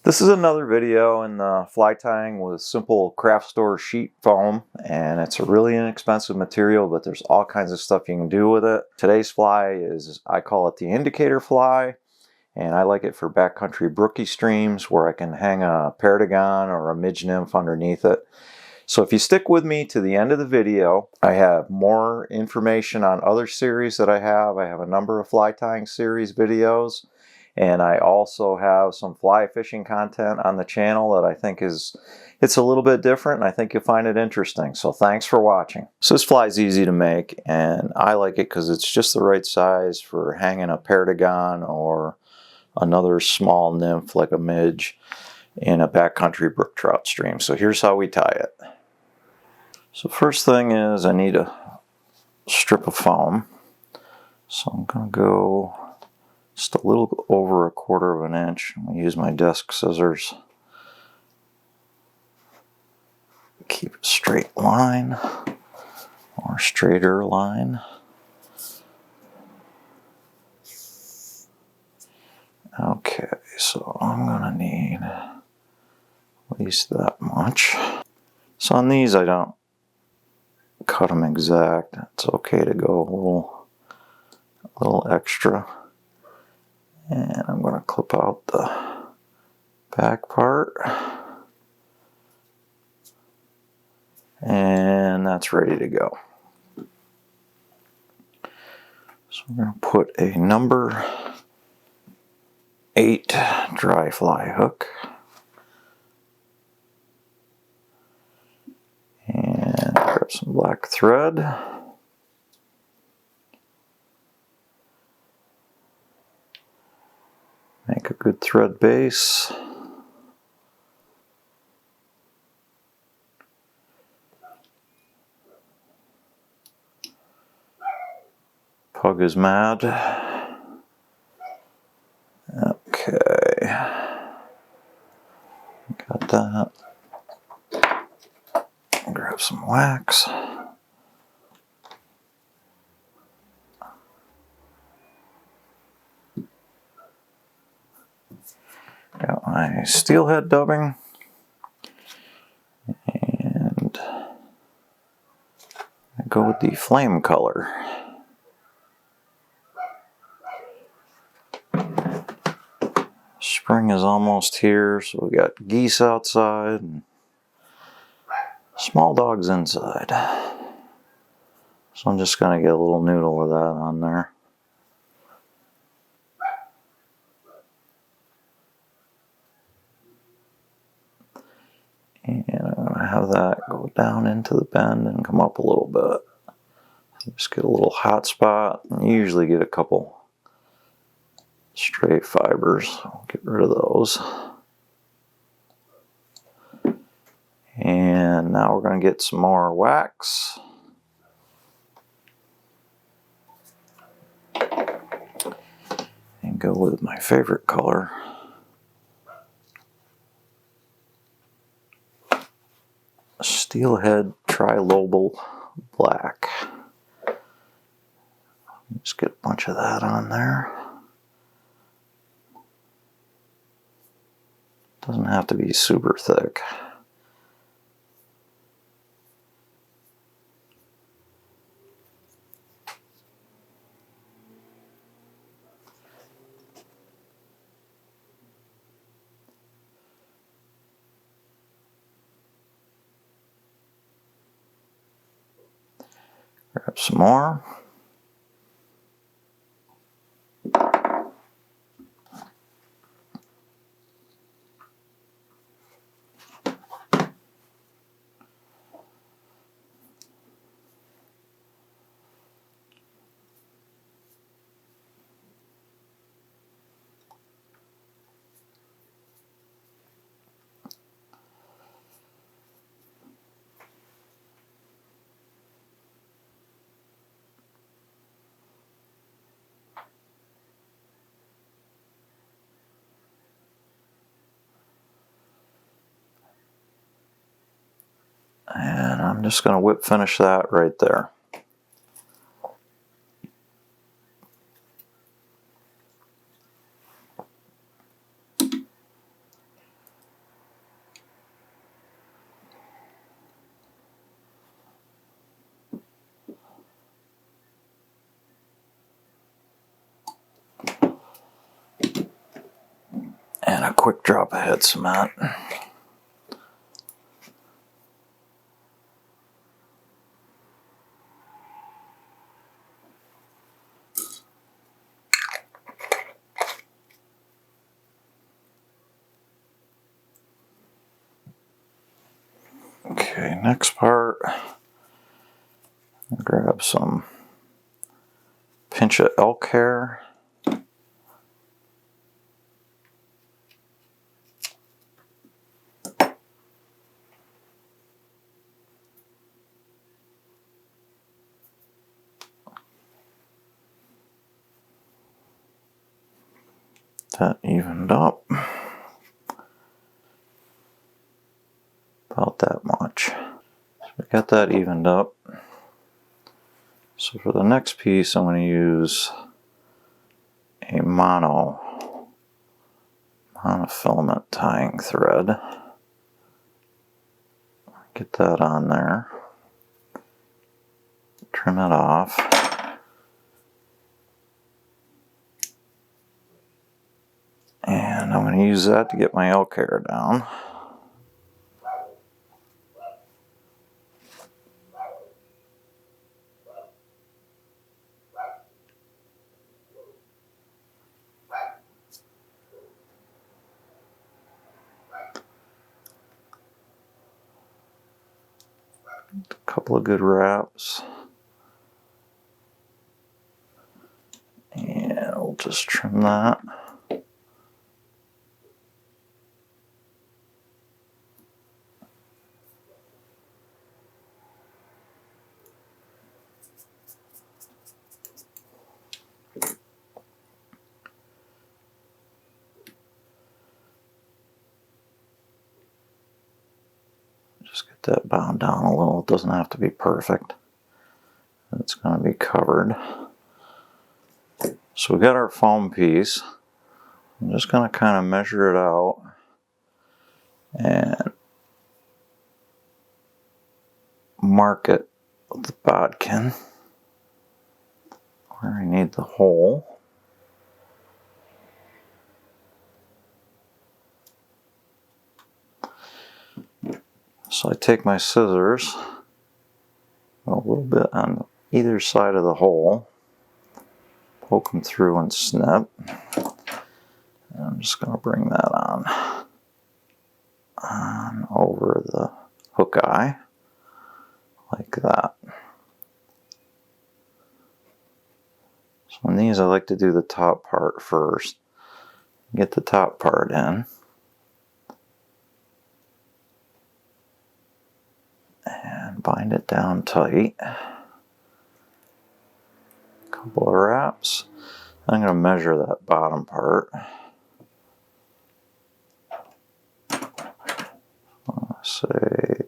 This is another video in fly tying with simple craft store sheet foam, and it's a really inexpensive material, but there's all kinds of stuff you can do with it. Today's fly is, I call it the indicator fly, and I like it for backcountry brookie streams where I can hang a paragon or a midge nymph underneath it. So if you stick with me to the end of the video, I have more information on other series that I have. I have a number of fly tying series videos. And I also have some fly fishing content on the channel that I think it's a little bit different, and I think you'll find it interesting. So thanks for watching. So this fly is easy to make, and I like it because it's just the right size for hanging a paragon or another small nymph like a midge in a backcountry brook trout stream. So here's how we tie it. So first thing is I need a strip of foam. So I'm going to go just a little over 1/4 of an inch. I'm going to use my desk scissors. Keep a straight line or straighter line. Okay, so I'm going to need at least that much. So on these I don't cut them exact. It's okay to go a little extra. And I'm going to clip out the back part. And that's ready to go. So we're going to put a number 8 dry fly hook. And grab some black thread. Make a good thread base. Pug is mad. Okay. Got that. Grab some wax. Got my steelhead dubbing, and I go with the flame color. Spring is almost here, so we got geese outside and small dogs inside. So I'm just going to get a little noodle of that on there. And I'm going to have that go down into the bend and come up a little bit. Just get a little hot spot. You usually get a couple straight fibers. I'll get rid of those. And now we're going to get some more wax. And go with my favorite color. Steelhead Trilobal Black. Just get a bunch of that on there. Doesn't have to be super thick. Grab some more. And I'm just going to whip finish that right there. quick drop of head cement. Okay, next part, grab some pinch of elk hair. That evened up about that much. So we got that evened up. So for the next piece, I'm going to use a monofilament tying thread. Get that on there. Trim it off. And I'm going to use that to get my elk hair down. A couple of good wraps. And we'll just trim that. Just get that bound down a little. It doesn't have to be perfect. It's going to be covered. So we got our foam piece. I'm just going to kind of measure it out and mark it with the bodkin where I need the hole. So I take my scissors, a little bit on either side of the hole, poke them through and snip. And I'm just going to bring that on over the hook eye, like that. So on these I like to do the top part first. Get the top part in. And bind it down tight. A couple of wraps. I'm going to measure that bottom part. Let's say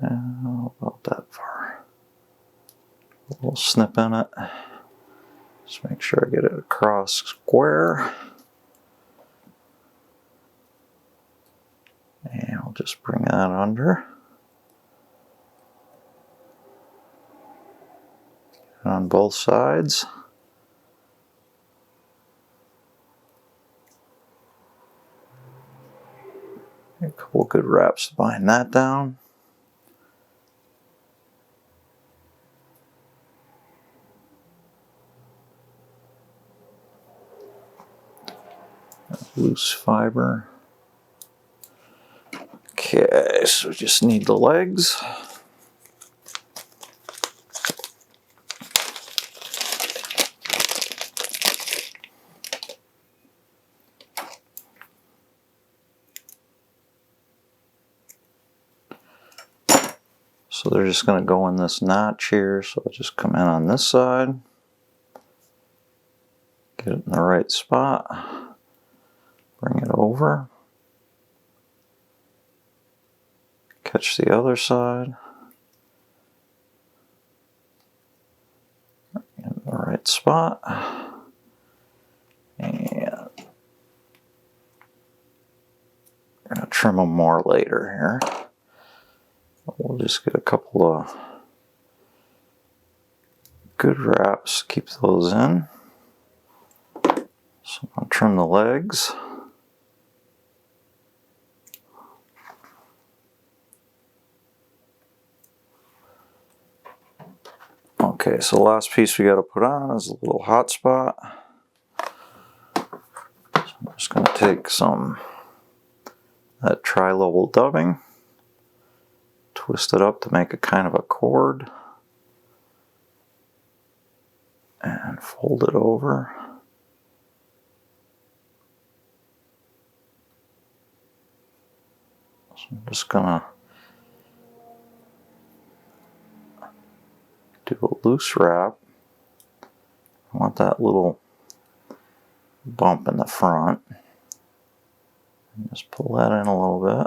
about that far. A little snip in it. Just make sure I get it across square. And I'll just bring that under. On both sides. A couple good wraps to bind that down. Loose fiber. Okay, so just need the legs. So they're just going to go in this notch here. So I'll just come in on this side. Get it in the right spot. Bring it over. Catch the other side. In the right spot. And we're going to trim them more later here. We'll just get a couple of good wraps, keep those in. So I'll trim the legs. Okay, so the last piece we got to put on is a little hot spot. So I'm just going to take some that tri-level dubbing, twist it up to make a kind of a cord, and fold it over. So I'm just going to do a loose wrap. I want that little bump in the front. And just pull that in a little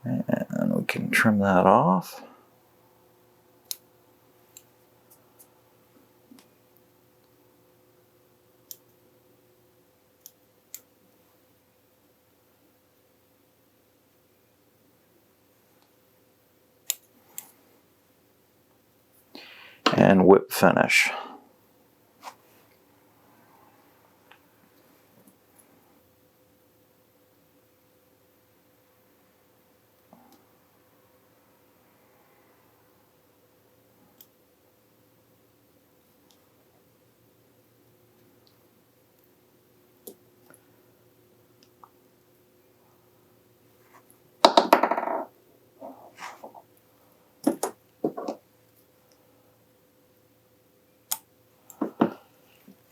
bit. And we can trim that off. And whip finish.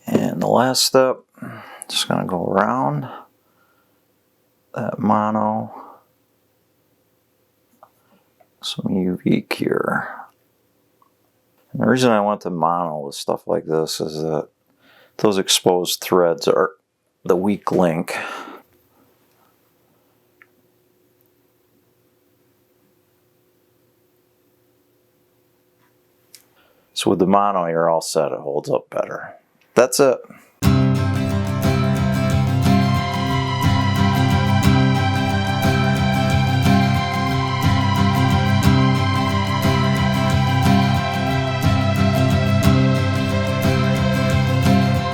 And the last step, just going to go around that mono, some UV cure. And the reason I went to mono with stuff like this is that those exposed threads are the weak link. So with the mono, you're all set. It holds up better. That's it.